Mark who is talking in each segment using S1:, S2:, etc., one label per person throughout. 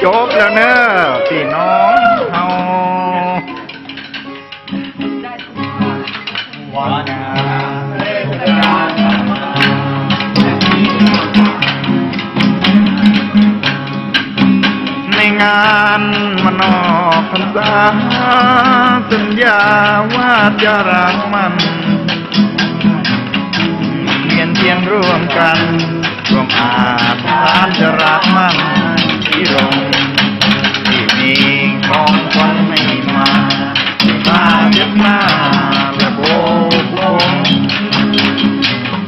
S1: จบแล้วเนอะพี่น้องเฮาในงานมานอกพรรษาสัญญาว่าจะรักมันเรียนเพียงร่วมกันร่วมอาทานจะรักมันที่ลงที่มีของขวัญไม่มาตาเจ็บหน้าและโบกลง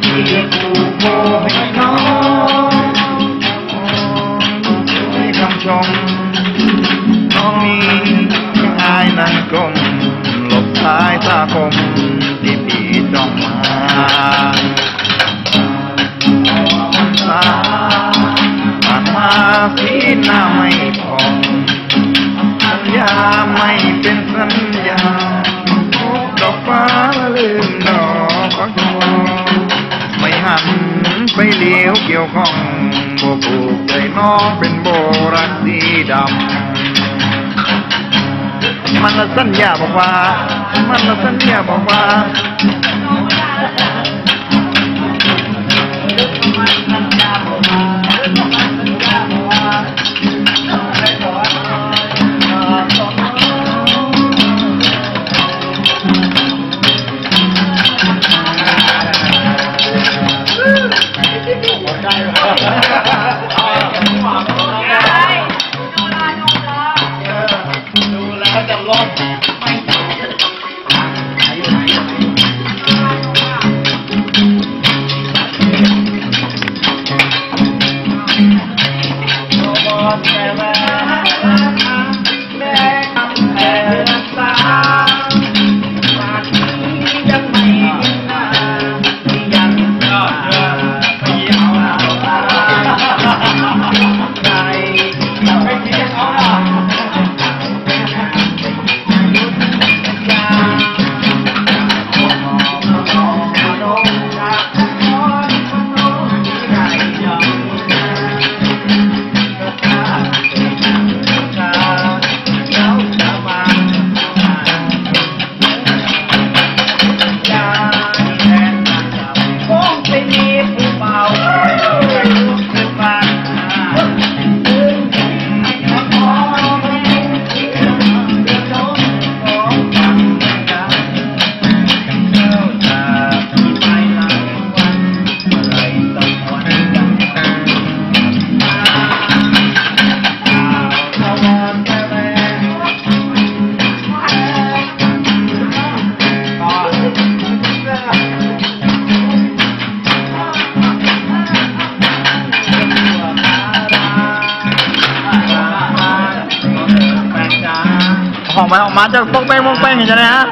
S1: ที่กูโบให้น้องให้คำชมน้องนี้ยังอายนั่งกลมหลบสายตาคมที่พี่จ้องมาผ่านมาสีหน้าไม่พอสัญญาไม่เป็นสัญญาพบดอกฟ้าลืมดอกฟักทองไม่หันไปเลี้ยวเกี่ยวข้องโบผูกใจน้องเป็นโบรักสีดำมันละสัญญาบอกว่ามันละสัญญาบอกว่าออกมาจะป้องแป้งเห็นไหมฮะ